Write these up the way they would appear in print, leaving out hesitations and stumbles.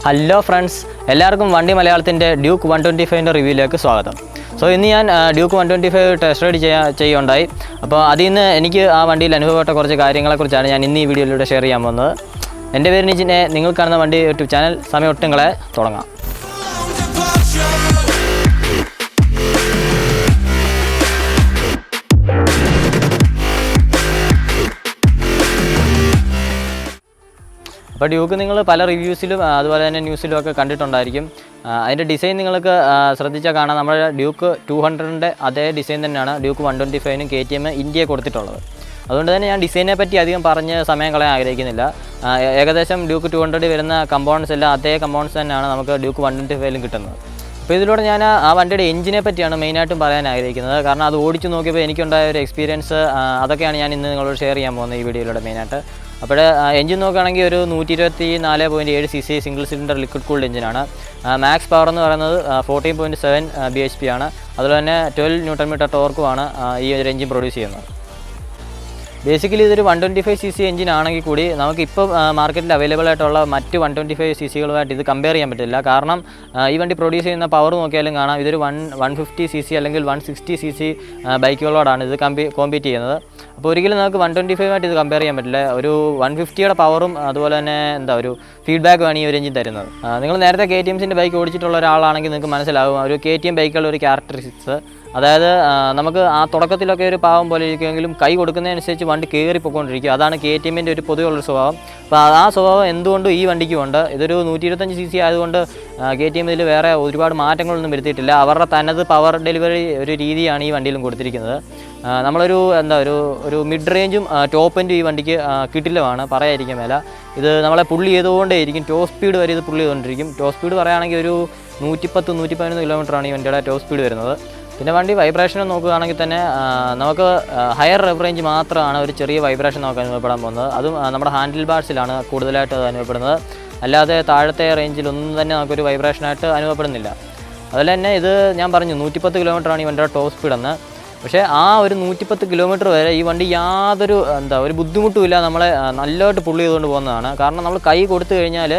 Hello friends, എല്ലാവർക്കും വണ്ടി മലയാളത്തിൻ്റെ ഡ്യൂക്ക് 125ൻ്റെ റിവ്യൂയിലേക്ക് സ്വാഗതം. സോ ഇന്ന് ഞാൻ ഡ്യൂക്ക് 125 ടെസ്റ്റ് റൈഡ് ചെയ്യുകയുണ്ടായി. അപ്പോൾ അതിൽ നിന്ന് എനിക്ക് ആ വണ്ടിയിൽ അനുഭവപ്പെട്ട കുറച്ച് കാര്യങ്ങളെക്കുറിച്ചാണ് ഞാൻ ഇന്ന് ഈ വീഡിയോയിലൂടെ ഷെയർ ചെയ്യാൻ പോകുന്നത്. എൻ്റെ പേര് നിജിനെ, നിങ്ങൾ കാണുന്ന വണ്ടി യൂട്യൂബ് ചാനൽ. സമയം ഒട്ടുങ്ങളെ തുടങ്ങാം. അപ്പോൾ ഡ്യൂക്ക് നിങ്ങൾ പല റിവ്യൂസിലും അതുപോലെ തന്നെ ന്യൂസിലും ഒക്കെ കണ്ടിട്ടുണ്ടായിരിക്കും. അതിൻ്റെ ഡിസൈൻ നിങ്ങൾക്ക് ശ്രദ്ധിച്ചാൽ കാണാം. നമ്മുടെ ഡ്യൂക്ക് 200ൻ്റെ അതേ ഡിസൈൻ തന്നെയാണ് ഡ്യൂക്ക് 125നും KTM ഇന്ത്യയെ കൊടുത്തിട്ടുള്ളത്. അതുകൊണ്ട് തന്നെ ഞാൻ ഡിസൈനെ പറ്റി അധികം പറഞ്ഞ് സമയം കളയാൻ ആഗ്രഹിക്കുന്നില്ല. ഏകദേശം ഡ്യൂക്ക് 200 വരുന്ന കമ്പോണൻസ് എല്ലാം അതേ കമ്പോണൻസ് തന്നെയാണ് നമുക്ക് ഡ്യൂക്ക് 125ലും കിട്ടുന്നത്. അപ്പോൾ ഇതിലൂടെ ഞാൻ ആ വണ്ടിയുടെ എഞ്ചിനെ പറ്റിയാണ് മെയിനായിട്ടും പറയാൻ ആഗ്രഹിക്കുന്നത്. കാരണം അത് ഓടിച്ചു നോക്കിയപ്പോൾ എനിക്കുണ്ടായ ഒരു എക്സ്പീരിയൻസ് അതൊക്കെയാണ് ഞാൻ ഇന്ന് നിങ്ങളോട് ഷെയർ ചെയ്യാൻ പോകുന്നത് ഈ വീഡിയോയിലൂടെ മെയിനായിട്ട്. അപ്പോൾ എഞ്ചിൻ നോക്കുകയാണെങ്കിൽ ഒരു 124.7 cc single cylinder liquid cooled എഞ്ചിനാണ്. മാക്സ് പവർ എന്ന് പറയുന്നത് 14.7 bhp ആണ്. അതുപോലെ തന്നെ 12 Nm ടോർക്കുമാണ് ഈ ഒരു എഞ്ചിൻ പ്രൊഡ്യൂസ് ചെയ്യുന്നത്. ബേസിക്കലി ഇതൊരു 125 cc എഞ്ചിൻ ആണെങ്കിൽ കൂടി നമുക്കിപ്പോൾ മാർക്കറ്റിൽ അവൈലബിൾ ആയിട്ടുള്ള മറ്റ് 125 cc-കളുമായിട്ട് ഇത് കമ്പയർ ചെയ്യാൻ പറ്റില്ല. കാരണം ഈ വണ്ടി പ്രൊഡ്യൂസ് ചെയ്യുന്ന പവർ നോക്കിയാലും കാണാം ഇതൊരു 150 cc അല്ലെങ്കിൽ 160 cc ബൈക്കുകളോടാണ് ഇത് കോമ്പീറ്റ് ചെയ്യുന്നത്. അപ്പോൾ ഒരിക്കലും നമുക്ക് 125ആയിട്ട് ഇത് കമ്പയർ ചെയ്യാൻ പറ്റില്ല. ഒരു 150യുടെ പവറും അതുപോലെ തന്നെ ഒരു ഫീഡ്ബാക്കുമാണ് ഈ ഒരു എഞ്ചിൻ തരുന്നത്. നിങ്ങൾ നേരത്തെ KTMസിൻ്റെ ബൈക്ക് ഓടിച്ചിട്ടുള്ള ഒരാളാണെങ്കിൽ നിങ്ങൾക്ക് മനസ്സിലാവും ഒരു KTM ബൈക്കുകളുടെ ഒരു ക്യാരക്ടറിസ്റ്റിക്സ്. അതായത് നമുക്ക് ആ തുടക്കത്തിലൊക്കെ ഒരു പാവം പോലെ ഇരിക്കുമെങ്കിലും കൈ കൊടുക്കുന്നതിനനുസരിച്ച് വണ്ടി കയറി പൊയ്ക്കൊണ്ടിരിക്കും. അതാണ് KTMൻ്റെ ഒരു പൊതുവെയുള്ളൊരു സ്വഭാവം. അപ്പോൾ ആ സ്വഭാവം എന്തുകൊണ്ടും ഈ വണ്ടിക്കുമുണ്ട്. ഇതൊരു 125 cc ആയതുകൊണ്ട് KTM ഇതിൽ വേറെ ഒരുപാട് മാറ്റങ്ങളൊന്നും വരുത്തിയിട്ടില്ല. അവരുടെ തനത് പവർ ഡെലിവറി ഒരു രീതിയാണ് ഈ വണ്ടിയിലും കൊടുത്തിരിക്കുന്നത്. നമ്മളൊരു ഒരു മിഡ് റേഞ്ചും ടോപ്പ് എൻഡും ഈ വണ്ടിക്ക് കിട്ടില്ലമാണ്, പറയാതിരിക്കാൻ മേല. ഇത് നമ്മളെ പുള്ളി ചെയ്തുകൊണ്ടേയിരിക്കും. ടോപ്പ് സ്പീഡ് വരെ ഇത് പുള്ളി ചെയ്തുകൊണ്ടിരിക്കും. ടോപ്പ് സ്പീഡ് പറയുകയാണെങ്കിൽ ഒരു 110-111 കിലോമീറ്ററാണ് ഈ വണ്ടിയുടെ ടോപ്പ് സ്പീഡ് വരുന്നത്. പിന്നെ വണ്ടി വൈബ്രേഷൻ നോക്കുകയാണെങ്കിൽ തന്നെ നമുക്ക് ഹയർ റേഞ്ച് മാത്രമാണ് ഒരു ചെറിയ വൈബ്രേഷൻ നമുക്ക് അനുഭവപ്പെടാൻ പോകുന്നത്. അതും നമ്മുടെ ഹാൻഡിൽ ബാർസിലാണ് കൂടുതലായിട്ട് അത് അനുഭവപ്പെടുന്നത്. അല്ലാതെ താഴത്തെ റേഞ്ചിലൊന്നും തന്നെ നമുക്കൊരു വൈബ്രേഷനായിട്ട് അനുഭവപ്പെടുന്നില്ല. അതുപോലെ തന്നെ ഇത് ഞാൻ പറഞ്ഞു 110 കിലോമീറ്ററാണ് ഈ വണ്ടിയുടെ ടോപ്പ് സ്പീഡെന്ന്. പക്ഷേ ആ ഒരു 110 കിലോമീറ്റർ വരെ ഈ വണ്ടി യാതൊരു ഒരു ബുദ്ധിമുട്ടുമില്ല നമ്മളെ നല്ലതായിട്ട് പുള്ളി ചെയ്തുകൊണ്ട് പോകുന്നതാണ്. കാരണം നമ്മൾ കൈ കൊടുത്തു കഴിഞ്ഞാൽ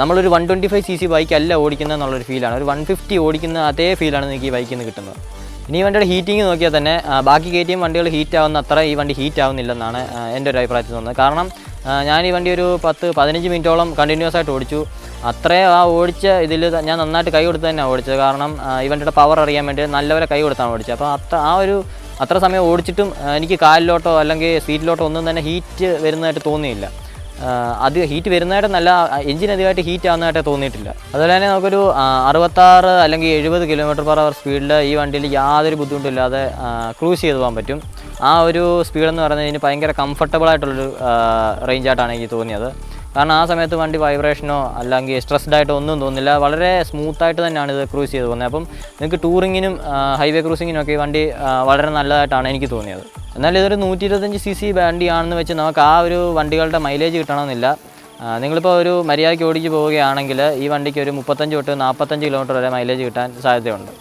നമ്മളൊരു 125 cc ബൈക്കല്ല ഓടിക്കുന്നത് എന്നുള്ളൊരു ഫീലാണ്. ഒരു 150 ഓടിക്കുന്ന അതേ ഫീലാണ് നിങ്ങൾക്ക് ഈ ബൈക്കിൽ നിന്ന് കിട്ടുന്നത്. ഇനി ഈ വണ്ടിയുടെ ഹീറ്റിംഗ് നോക്കിയാൽ തന്നെ ബാക്കി KTM വണ്ടികൾ ഹീറ്റ് ആവുന്ന അത്ര ഈ വണ്ടി ഹീറ്റ് ആവുന്നില്ലെന്നാണ് എൻ്റെ ഒരു അഭിപ്രായത്തിൽ തോന്നുന്നത്. കാരണം ഞാൻ ഈ വണ്ടി ഒരു 10-15 മിനിറ്റോളം കണ്ടിന്യൂസ് ആയിട്ട് ഓടിച്ചു. അത്രയും ആ ഓടിച്ച ഇതിൽ ഞാൻ നന്നായിട്ട് കൈ കൊടുത്ത് തന്നെ ഓടിച്ചത്. കാരണം ഈ വണ്ടിയുടെ പവർ അറിയാൻ വേണ്ടി നല്ലപോലെ കൈ കൊടുത്താണ് ഓടിച്ചത്. അപ്പോൾ അത്ര സമയം ഓടിച്ചിട്ടും എനിക്ക് കാലിലോട്ടോ അല്ലെങ്കിൽ സീറ്റിലോട്ടോ ഒന്നും തന്നെ ഹീറ്റ് വരുന്നതായിട്ട് തോന്നിയില്ല. അത് ഹീറ്റ് വരുന്നതായിട്ട് നല്ല എഞ്ചിൻ അധികമായിട്ട് ഹീറ്റ് ആവുന്നതായിട്ട് തോന്നിയിട്ടില്ല. അതുപോലെ തന്നെ നമുക്കൊരു 66 അല്ലെങ്കിൽ 70 km/h സ്പീഡിൽ ഈ വണ്ടിയിൽ യാതൊരു ബുദ്ധിമുട്ടില്ലാതെ ക്രൂസ് ചെയ്ത് പോകാൻ പറ്റും. ആ ഒരു സ്പീഡെന്ന് പറയുന്നത് ഇതിന് ഭയങ്കര കംഫർട്ടബിളായിട്ടുള്ളൊരു റേഞ്ചായിട്ടാണ് എനിക്ക് തോന്നിയത്. കാരണം ആ സമയത്ത് വണ്ടി വൈബ്രേഷനോ അല്ലെങ്കിൽ സ്ട്രെസ്ഡ് ആയിട്ടോ ഒന്നും തോന്നില്ല. വളരെ സ്മൂത്തായിട്ട് തന്നെയാണ് ഇത് ക്രൂസ് ചെയ്ത് പോകുന്നത്. അപ്പം നിങ്ങൾക്ക് ടൂറിങ്ങിനും ഹൈവേ ക്രൂസിങ്ങിനൊക്കെ ഈ വണ്ടി വളരെ നല്ലതായിട്ടാണ് എനിക്ക് തോന്നിയത്. എന്നാൽ ഇതൊരു 125 cc വണ്ടിയാണെന്ന് വെച്ച് നമുക്ക് ആ ഒരു വണ്ടികളുടെ മൈലേജ് കിട്ടണമെന്നില്ല. നിങ്ങളിപ്പോൾ ഒരു മര്യാദയ്ക്ക് ഓടിച്ച് പോവുകയാണെങ്കിൽ ഈ വണ്ടിക്ക് ഒരു 35-45 കിലോമീറ്റർ വരെ മൈലേജ് കിട്ടാൻ സാധ്യതയുണ്ട്.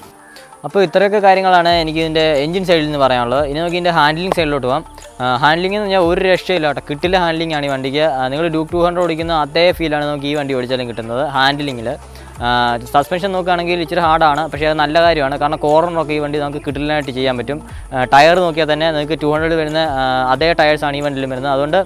അപ്പോൾ ഇത്രയൊക്കെ കാര്യങ്ങളാണ് എനിക്ക് ഇതിൻ്റെ എഞ്ചിൻ സൈഡിൽ നിന്ന് പറയാനുള്ളത്. ഇനി നമുക്ക് ഇതിൻ്റെ ഹാൻഡ്ലിംഗ് സൈഡിലോട്ട് പോകാം. ഹാൻഡ്ലിംഗ് എന്ന് പറഞ്ഞാൽ ഒരു രക്ഷയില്ല കേട്ടോ, കിട്ടില്ല ഹാൻഡ്ലിംഗ് ആണ് ഈ വണ്ടിക്ക്. നിങ്ങൾ ഡ്യൂക്ക് 200 ഓടിക്കുന്ന അതേ ഫീലാണ് നമുക്ക് ഈ വണ്ടി ഓടിച്ചാലും കിട്ടുന്നത് ഹാൻഡ്ലിങ്ങിൽ. സസ്പെൻഷൻ നോക്കുകയാണെങ്കിൽ ഇച്ചിരി ഹാർഡാണ്, പക്ഷേ അത് നല്ല കാര്യമാണ്. കാരണം കോർണറൊക്കെ ഈ വണ്ടി നമുക്ക് കിട്ടില്ലായിട്ട് ചെയ്യാൻ പറ്റും. ടയർ നോക്കിയാൽ തന്നെ നിങ്ങൾക്ക് 200 വരുന്ന അതേ ടയേഴ്സാണ് ഈ വണ്ടിയിലും വരുന്നത്. അതുകൊണ്ട്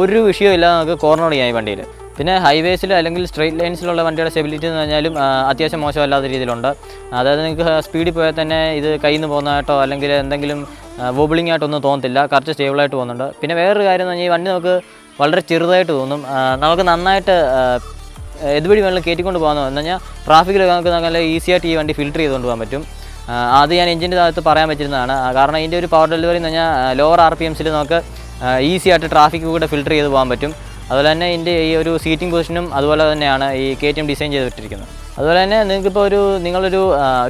ഒരു വിഷയമില്ല നമുക്ക് കോർണർ ചെയ്യാം ഈ വണ്ടിയിൽ. പിന്നെ ഹൈവേസിൽ അല്ലെങ്കിൽ സ്ട്രെയിറ്റ് ലൈൻസിലുള്ള വണ്ടിയുടെ സ്റ്റെബിലിറ്റി എന്ന് പറഞ്ഞാലും അത്യാവശ്യം മോശമല്ലാത്ത രീതിയിലുണ്ട്. അതായത് നിങ്ങൾക്ക് സ്പീഡിൽ പോയാൽ തന്നെ ഇത് കയ്യിൽ നിന്ന് പോകുന്നതായിട്ടോ അല്ലെങ്കിൽ എന്തെങ്കിലും വോബിളിംഗ് ആയിട്ടൊന്നും തോന്നത്തില്ല. കറക്റ്റ് സ്റ്റേബിളായിട്ട് പോകുന്നുണ്ട്. പിന്നെ വേറൊരു കാര്യം എന്ന് പറഞ്ഞാൽ ഈ വണ്ടി നമുക്ക് വളരെ ചെറുതായിട്ട് തോന്നും. നമുക്ക് നന്നായിട്ട് ഇതുവഴി വെള്ളം കയറ്റിക്കൊണ്ട് പോകുന്നു എന്ന് പറഞ്ഞാൽ ട്രാഫിക്കിലൊക്കെ നമുക്ക് നല്ല ഈസി ആയിട്ട് ഈ വണ്ടി ഫിൽറ്റർ ചെയ്തുകൊണ്ട് പോകാൻ പറ്റും. അത് ഞാൻ എഞ്ചിൻ്റെ അകത്ത് പറയാൻ പറ്റുന്നതാണ്. കാരണം ഇതിൻ്റെ ഒരു പവർ ഡെലിവറി എന്ന് പറഞ്ഞാൽ ലോവർ RPMസിൽ നമുക്ക് ഈസി ആയിട്ട് ട്രാഫിക് കൂടെ ഫിൽറ്റർ ചെയ്ത് പോകാൻ പറ്റും. അതുപോലെ തന്നെ ഇതിൻ്റെ ഈ ഒരു സീറ്റിംഗ് പൊസിഷനും അതുപോലെ തന്നെയാണ് ഈ KTM ഡിസൈൻ ചെയ്തിട്ടിരിക്കുന്നത്. അതുപോലെ തന്നെ നിങ്ങൾക്കിപ്പോൾ നിങ്ങളൊരു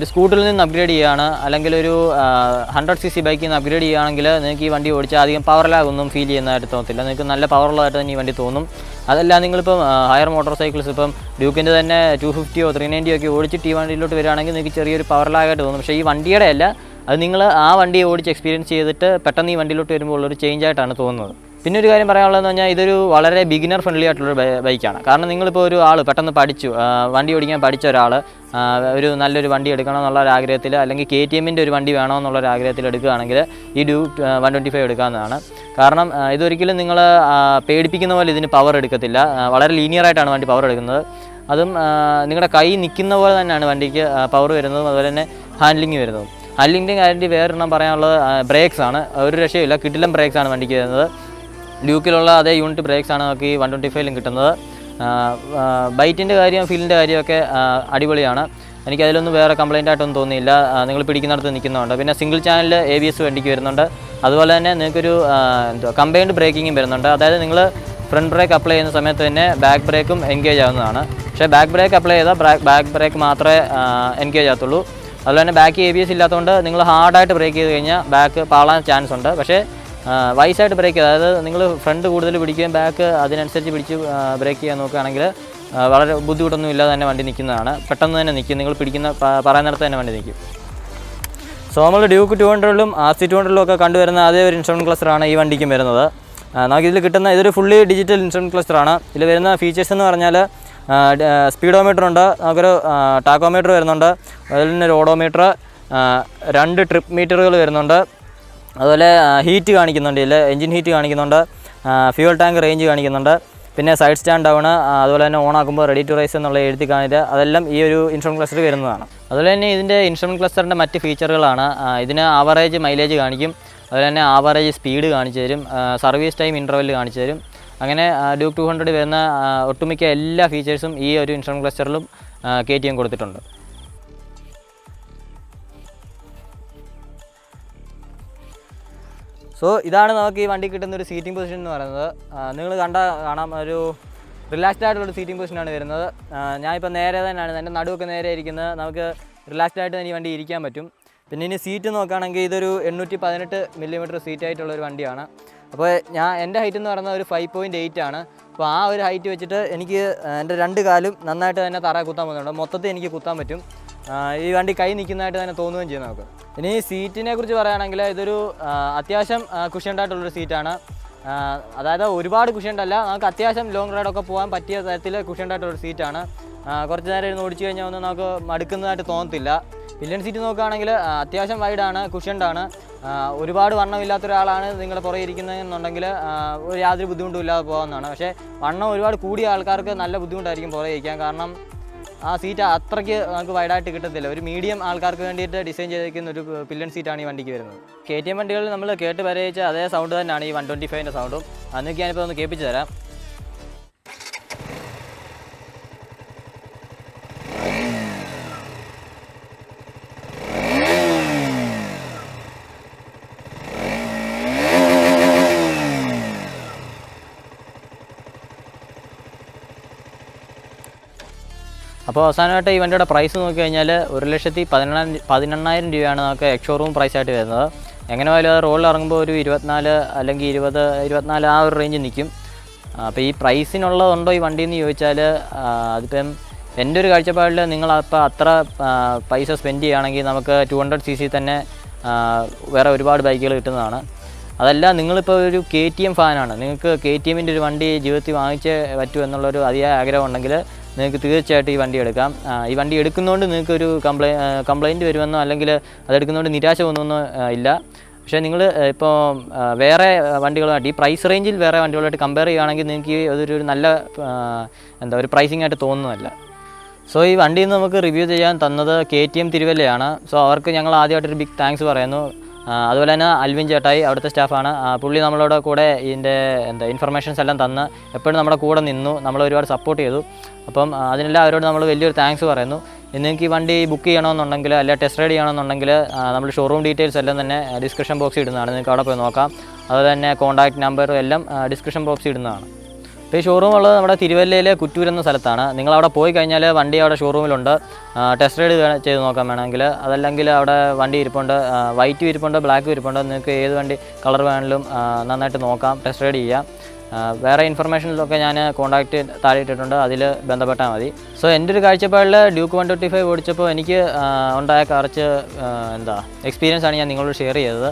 സ്കൂട്ടറിൽ നിന്ന് അപ്ഗ്രേഡ് ചെയ്യുകയാണ് അല്ലെങ്കിൽ ഒരു 100 cc ബൈക്കിൽ നിന്ന് അപ്ഗ്രേഡ് ചെയ്യുകയാണെങ്കിൽ നിങ്ങൾക്ക് ഈ വണ്ടി ഓടിച്ചാൽ അധികം പവർ ലാഗ് ഒന്നും ഫീൽ ചെയ്യുന്നതായിട്ട് തോന്നത്തില്ല. നിങ്ങൾക്ക് നല്ല പവറുള്ളതായിട്ട് തന്നെ ഈ വണ്ടി തോന്നും. അതല്ല നിങ്ങളിപ്പം ഹയർ മോട്ടോർ സൈക്കിൾസ് ഇപ്പം ഡ്യൂക്കിൻ്റെ തന്നെ 250 390 ഓടിച്ചിട്ട് ഈ വണ്ടിയിലോട്ട് വരികയാണെങ്കിൽ നിങ്ങൾക്ക് ചെറിയൊരു പവർ ലാഗായിട്ട് തോന്നും. പക്ഷേ ഈ വണ്ടിയുടെ അല്ല, അത് നിങ്ങൾ ആ വണ്ടി ഓടിച്ച് എക്സ്പീരിയൻസ് ചെയ്തിട്ട് പെട്ടെന്ന് ഈ വണ്ടിയിലോട്ട് വരുമ്പോൾ ഉള്ളൊരു ചേഞ്ച് ആയിട്ടാണ് തോന്നുന്നത്. പിന്നെ ഒരു കാര്യം പറയാനുള്ളതെന്ന് പറഞ്ഞാൽ ഇതൊരു വളരെ ബിഗിനർ ഫ്രണ്ട്ലി ആയിട്ടുള്ളൊരു ബൈക്കാണ്. കാരണം നിങ്ങളിപ്പോൾ ഒരു ആൾ പെട്ടെന്ന് പഠിച്ചു, വണ്ടി ഓടിക്കാൻ പഠിച്ച ഒരാൾ ഒരു നല്ലൊരു വണ്ടി എടുക്കണം എന്നുള്ള ഒരു ആഗ്രഹത്തിൽ, അല്ലെങ്കിൽ KTMൻ്റെ ഒരു വണ്ടി വേണമെന്നുള്ളൊരു ആഗ്രഹത്തിൽ എടുക്കുകയാണെങ്കിൽ ഈ ഡ്യൂക്ക് 125 എടുക്കാവുന്നതാണ്. കാരണം ഇതൊരിക്കലും നിങ്ങൾ പേടിപ്പിക്കുന്ന പോലെ ഇതിന് പവർ എടുക്കത്തില്ല. വളരെ ലീനിയറായിട്ടാണ് വണ്ടി പവർ എടുക്കുന്നത്. അതും നിങ്ങളുടെ കൈ നിൽക്കുന്ന പോലെ തന്നെയാണ് വണ്ടിക്ക് പവർ വരുന്നതും അതുപോലെ തന്നെ ഹാൻഡ്ലിങ് വരുന്നതും. ഹാൻഡ്ലിങ്ങിൻ്റെ കാര്യം വേറൊരെണ്ണം പറയാനുള്ളത് ബ്രേക്സ് ആണ്. ഒരു രക്ഷയില്ല, കിടിലം ബ്രേക്സ് ആണ് വണ്ടിക്ക് വരുന്നത്. ഡ്യൂക്കിലുള്ള അതേ യൂണിറ്റ് ബ്രേക്സ് ആണ് നമുക്ക് ഈ 125ലും കിട്ടുന്നത്. ബൈറ്റിൻ്റെ കാര്യം ഫീലിൻ്റെ കാര്യമൊക്കെ അടിപൊളിയാണ്. എനിക്കതിലൊന്നും വേറെ കംപ്ലയിൻ്റ് ആയിട്ടൊന്നും തോന്നിയില്ല. നിങ്ങൾ പിടിക്കുന്നിടത്ത് നിൽക്കുന്നുണ്ട്. പിന്നെ സിംഗിൾ ചാനൽ ABS വണ്ടിക്ക് വരുന്നുണ്ട്. അതുപോലെ തന്നെ നിങ്ങൾക്കൊരു കമ്പൈൻഡ് ബ്രേക്കിങ്ങും വരുന്നുണ്ട്. അതായത് നിങ്ങൾ ഫ്രണ്ട് ബ്രേക്ക് അപ്ലൈ ചെയ്യുന്ന സമയത്ത് തന്നെ ബാക്ക് ബ്രേക്കും എൻഗേജ് ആവുന്നതാണ്. പക്ഷേ ബാക്ക് ബ്രേക്ക് അപ്ലൈ ചെയ്താൽ ബാക്ക് ബ്രേക്ക് മാത്രമേ എൻഗേജ് ആകത്തുള്ളൂ. അതുപോലെ തന്നെ ബാക്ക് ABS ഇല്ലാത്തതുകൊണ്ട് നിങ്ങൾ ഹാർഡായിട്ട് ബ്രേക്ക് ചെയ്ത് കഴിഞ്ഞാൽ ബാക്ക് പാളാൻ ചാൻസ് ഉണ്ട്. പക്ഷേ വൈസായിട്ട് ബ്രേക്ക് ചെയ്യുക, അതായത് നിങ്ങൾ ഫ്രണ്ട് കൂടുതൽ പിടിക്കുകയും ബാക്ക് അതിനനുസരിച്ച് പിടിച്ച് ബ്രേക്ക് ചെയ്യാൻ നോക്കുകയാണെങ്കിൽ വളരെ ബുദ്ധിമുട്ടൊന്നും ഇല്ലാതെ തന്നെ വണ്ടി നിൽക്കുന്നതാണ്. പെട്ടെന്ന് തന്നെ നിൽക്കും, നിങ്ങൾ പിടിക്കുന്ന പറയുന്നിടത്ത് തന്നെ വണ്ടി നിൽക്കും. സോ നമ്മൾ ഡ്യൂക്ക് 200ലും RC200ലും ഒക്കെ കണ്ടുവരുന്ന അതേ ഒരു ഇൻസ്ട്രുമെൻറ്റ് ക്ലസ്റ്ററാണ് ഈ വണ്ടിക്കും വരുന്നത്. നമുക്കിതിൽ കിട്ടുന്ന ഇതൊരു ഫുള്ളി ഡിജിറ്റൽ ഇൻസ്ട്രുമെൻറ്റ് ക്ലസ്റ്ററാണ്. ഇതിൽ വരുന്ന ഫീച്ചേഴ്സ് എന്ന് പറഞ്ഞാൽ സ്പീഡോമീറ്റർ ഉണ്ട്, നമുക്കൊരു ടാക്കോമീറ്റർ വരുന്നുണ്ട്, അതിൽ തന്നെ ഒരു ഓഡോമീറ്റർ, 2 ട്രിപ്പ് മീറ്ററുകൾ വരുന്നുണ്ട്, അതുപോലെ ഹീറ്റ് കാണിക്കുന്നുണ്ട്, ഇതിൽ എൻജിൻ ഹീറ്റ് കാണിക്കുന്നുണ്ട്, ഫ്യൂൽ ടാങ്ക് റേഞ്ച് കാണിക്കുന്നുണ്ട്, പിന്നെ സൈഡ് സ്റ്റാൻഡ് ഡൗൺ, അതുപോലെ തന്നെ ഓൺ ആക്കുമ്പോൾ റെഡി ടു റൈസ് എന്നുള്ള എഴുതി കാണിക്കുക, അതെല്ലാം ഈ ഒരു ഇൻസ്ട്രുമെൻറ്റ് ക്ലസ്റ്റർ വരുന്നതാണ്. അതുപോലെ തന്നെ ഇതിൻ്റെ ഇൻസ്ട്രുമെൻറ്റ് ക്ലസ്റ്ററിൻ്റെ മറ്റ് ഫീച്ചറുകളാണ് ഇതിന് ആവറേജ് മൈലേജ് കാണിക്കും, അതുപോലെ തന്നെ ആവറേജ് സ്പീഡ് കാണിച്ചു തരും, സർവീസ് ടൈം ഇൻ്റർവെൽ കാണിച്ചു തരും. അങ്ങനെ ഡ്യൂക്ക് 200 വരുന്ന ഒട്ടുമിക്ക എല്ലാ ഫീച്ചേഴ്സും ഈ ഒരു ഇൻസ്ട്രുമെൻറ്റ് ക്ലസ്റ്ററിലും KTM കൊടുത്തിട്ടുണ്ട്. സോ ഇതാണ് നമുക്ക് ഈ വണ്ടി കിട്ടുന്ന ഒരു സീറ്റിംഗ് പൊസിഷൻ എന്ന് പറയുന്നത്. നിങ്ങൾ കാണാം, ഒരു റിലാക്സ്ഡ് ആയിട്ടുള്ളൊരു സീറ്റിംഗ് പൊസിഷനാണ് വരുന്നത്. ഞാനിപ്പോൾ നേരെ തന്നെയാണ്, എൻ്റെ നടുവൊക്കെ നേരെ ഇരിക്കുന്നത്. നമുക്ക് റിലാക്സ്ഡ് ആയിട്ട് തന്നെ ഈ വണ്ടി ഇരിക്കാൻ പറ്റും. പിന്നെ ഇനി സീറ്റ് നോക്കുകയാണെങ്കിൽ ഇതൊരു 818 മില്ലിമീറ്റർ സീറ്റായിട്ടുള്ളൊരു വണ്ടിയാണ്. അപ്പോൾ എൻ്റെ ഹൈറ്റ് എന്ന് പറയുന്നത് ഒരു 5.8 ആണ്. അപ്പോൾ ആ ഒരു ഹൈറ്റ് വെച്ചിട്ട് എനിക്ക് എൻ്റെ 2 കാലും നന്നായിട്ട് തന്നെ തറ കുത്താൻ പോകുന്നുണ്ട്. മൊത്തത്തിൽ എനിക്ക് കുത്താൻ പറ്റും. ഈ വണ്ടി കൈ നിൽക്കുന്നതായിട്ട് തന്നെ തോന്നുകയും ചെയ്യും നമുക്ക്. ഇനി സീറ്റിനെ കുറിച്ച് പറയുകയാണെങ്കിൽ ഇതൊരു അത്യാവശ്യം കുഷ്യൻഡായിട്ടുള്ളൊരു സീറ്റാണ്. അതായത് ഒരുപാട് കുഷ്യൻഡല്ല, നമുക്ക് അത്യാവശ്യം ലോങ് റൈഡൊക്കെ പോകാൻ പറ്റിയ തരത്തിൽ കുഷ്യൻഡായിട്ടുള്ളൊരു സീറ്റാണ്. കുറച്ച് നേരം ഇരുന്ന് ഓടിച്ചു കഴിഞ്ഞാൽ ഒന്നും നമുക്ക് മടുക്കുന്നതായിട്ട് തോന്നത്തില്ല. പില്ലൻ സീറ്റ് നോക്കുകയാണെങ്കിൽ അത്യാവശ്യം വൈഡാണ്, കുഷ്യൻഡാണ്. ഒരുപാട് വണ്ണമില്ലാത്ത ഒരാളാണ് നിങ്ങളുടെ പുറകെ ഇരിക്കുന്നതെന്നുണ്ടെങ്കിൽ യാതൊരു ബുദ്ധിമുട്ടും ഇല്ലാതെ പോകാവുന്നതാണ്. പക്ഷേ വണ്ണം ഒരുപാട് കൂടിയ ആൾക്കാർക്ക് നല്ല ബുദ്ധിമുട്ടായിരിക്കും പുറകെ ഇരിക്കാൻ. കാരണം ആ സീറ്റ് അത്രയ്ക്ക് നമുക്ക് വൈഡായിട്ട് കിട്ടത്തില്ല. ഒരു മീഡിയം ആൾക്കാർക്ക് വേണ്ടിയിട്ട് ഡിസൈൻ ചെയ്തിരിക്കുന്ന ഒരു പില്ലൻ സീറ്റാണ് ഈ വണ്ടിക്ക് വരുന്നത്. KTM വണ്ടികളിൽ നമ്മൾ കേട്ട് പരിചയിച്ച അതേ സൗണ്ട് തന്നെയാണ് ഈ 125ൻ്റെ സൗണ്ടും. അന്നൊക്കെ ഞാനിപ്പോൾ ഒന്ന് കേൾപ്പിച്ച് തരാം. അപ്പോൾ അവസാനമായിട്ട് ഈ വണ്ടിയുടെ പ്രൈസ് നോക്കി കഴിഞ്ഞാൽ 1,18,000 രൂപയാണ് നമുക്ക് എക്സ്ഷോറൂം പ്രൈസായിട്ട് വരുന്നത്. എങ്ങനെ പോയാലും അത് റോഡിൽ ഇറങ്ങുമ്പോൾ ഒരു 24 അല്ലെങ്കിൽ 24 ആ ഒരു റേഞ്ച് നിൽക്കും. അപ്പോൾ ഈ പ്രൈസിനുള്ളതുണ്ടോ ഈ വണ്ടി എന്ന് ചോദിച്ചാൽ അതിപ്പം എൻ്റെ ഒരു കാഴ്ചപ്പാടിൽ നിങ്ങളപ്പോൾ അത്ര പൈസ സ്പെൻഡ് ചെയ്യുകയാണെങ്കിൽ നമുക്ക് 200cc തന്നെ വേറെ ഒരുപാട് ബൈക്കുകൾ കിട്ടുന്നതാണ്. അതല്ല നിങ്ങളിപ്പോൾ ഒരു KTM ഫാനാണ്, നിങ്ങൾക്ക് KTMൻ്റെ ഒരു വണ്ടി ജീവിതത്തിൽ വാങ്ങിച്ചേ പറ്റൂ എന്നുള്ളൊരു അതിയായ ആഗ്രഹം ഉണ്ടെങ്കിൽ നിങ്ങൾക്ക് തീർച്ചയായിട്ടും ഈ വണ്ടി എടുക്കാം. ഈ വണ്ടി എടുക്കുന്നതുകൊണ്ട് നിങ്ങൾക്കൊരു കംപ്ലയിൻറ്റ് വരുമെന്നോ അല്ലെങ്കിൽ അതെടുക്കുന്നതുകൊണ്ട് നിരാശ ഒന്നുമൊന്നും ഇല്ല. പക്ഷേ നിങ്ങൾ ഇപ്പോൾ വേറെ വണ്ടികളുമായിട്ട് ഈ പ്രൈസ് റേഞ്ചിൽ വേറെ വണ്ടികളുമായിട്ട് കമ്പയർ ചെയ്യുകയാണെങ്കിൽ നിങ്ങൾക്ക് അതൊരു നല്ല ഒരു പ്രൈസിംഗ് ആയിട്ട് തോന്നുന്നതല്ല. സോ ഈ വണ്ടിയിൽ നിന്ന് നമുക്ക് റിവ്യൂ ചെയ്യാൻ തന്നത് KTM തിരുവല്ലയാണ്. സോ അവർക്ക് ഞങ്ങൾ ആദ്യമായിട്ടൊരു ബിഗ് താങ്ക്സ് പറയുന്നു. അതുപോലെ തന്നെ അൽവിൻ ചേട്ടായി അവിടുത്തെ സ്റ്റാഫാണ്. പുള്ളി നമ്മളോട് കൂടെ ഇതിൻ്റെ ഇൻഫർമേഷൻസ് എല്ലാം തന്ന് എപ്പോഴും നമ്മുടെ കൂടെ നിന്നു, നമ്മളെ ഒരുപാട് സപ്പോർട്ട് ചെയ്തു. അപ്പം അതിനെല്ലാം അവരോട് നമ്മൾ വലിയൊരു താങ്ക്സ് പറയുന്നു. നിങ്ങൾക്ക് ഈ വണ്ടി ബുക്ക് ചെയ്യണമെന്നുണ്ടെങ്കിൽ അല്ലെങ്കിൽ ടെസ്റ്റ് റൈഡ് ചെയ്യണമെന്നുണ്ടെങ്കിൽ നമ്മൾ ഷോറൂം ഡീറ്റെയിൽസ് എല്ലാം തന്നെ ഡിസ്ക്രിപ്ഷൻ ബോക്സിൽ ഇടുന്നതാണ്. നിങ്ങൾക്ക് അവിടെ പോയി നോക്കാം. അതുപോലെ തന്നെ കോൺടാക്റ്റ് നമ്പർ എല്ലാം ഡിസ്ക്രിപ്ഷൻ ബോക്സിൽ ഇടുന്നതാണ്. ഇപ്പോൾ ഈ ഷോറൂം ഉള്ളത് നമ്മുടെ തിരുവല്ലയിലെ കുറ്റൂർ എന്ന സ്ഥലത്താണ്. നിങ്ങളവിടെ പോയി കഴിഞ്ഞാൽ വണ്ടി അവിടെ ഷോറൂമിലുണ്ട്. ടെസ്റ്റ് റൈഡ് ചെയ്ത് നോക്കാൻ വേണമെങ്കിൽ, അതല്ലെങ്കിൽ അവിടെ വണ്ടി ഇരിപ്പുണ്ട്, വൈറ്റും ഇരിപ്പുണ്ട്, ബ്ലാക്കും ഇരിപ്പുണ്ട്. നിങ്ങൾക്ക് ഏത് വണ്ടി കളർ വേണമെങ്കിലും നന്നായിട്ട് നോക്കാം, ടെസ്റ്റ് റൈഡ് ചെയ്യാം. വേറെ ഇൻഫർമേഷനിലൊക്കെ ഞാൻ കോൺടാക്റ്റ് താഴെ ഇട്ടിട്ടുണ്ട്, അതിൽ ബന്ധപ്പെട്ടാൽ മതി. സോ എൻ്റെ ഒരു കാഴ്ചപ്പാടിൽ ഡ്യൂക്ക് 125 ഓടിച്ചപ്പോൾ എനിക്ക് ഉണ്ടായ കുറച്ച് എക്സ്പീരിയൻസ് ആണ് ഞാൻ നിങ്ങളോട് ഷെയർ ചെയ്തത്.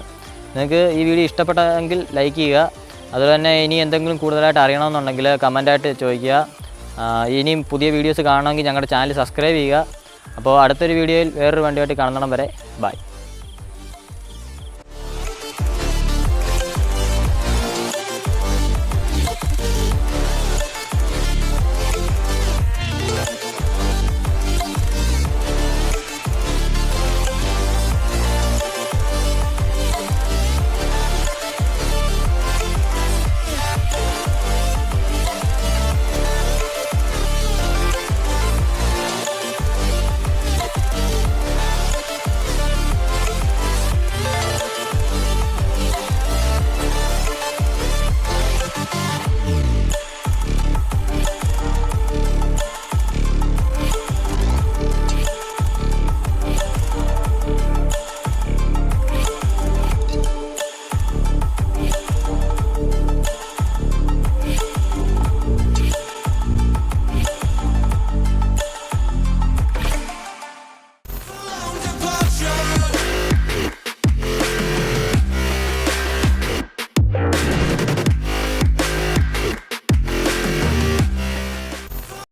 നിങ്ങൾക്ക് ഈ വീഡിയോ ഇഷ്ടപ്പെട്ടെങ്കിൽ ലൈക്ക് ചെയ്യുക. അതുപോലെ തന്നെ ഇനി എന്തെങ്കിലും കൂടുതലായിട്ട് അറിയണമെന്നുണ്ടെങ്കിൽ കമൻറ്റായിട്ട് ചോദിക്കുക. ഇനിയും പുതിയ വീഡിയോസ് കാണണമെങ്കിൽ ഞങ്ങളുടെ ചാനൽ സബ്സ്ക്രൈബ് ചെയ്യുക. അപ്പോൾ അടുത്തൊരു വീഡിയോയിൽ വേറൊരു വണ്ടിയായിട്ട് കാണുന്നിടം വരെ ബൈ.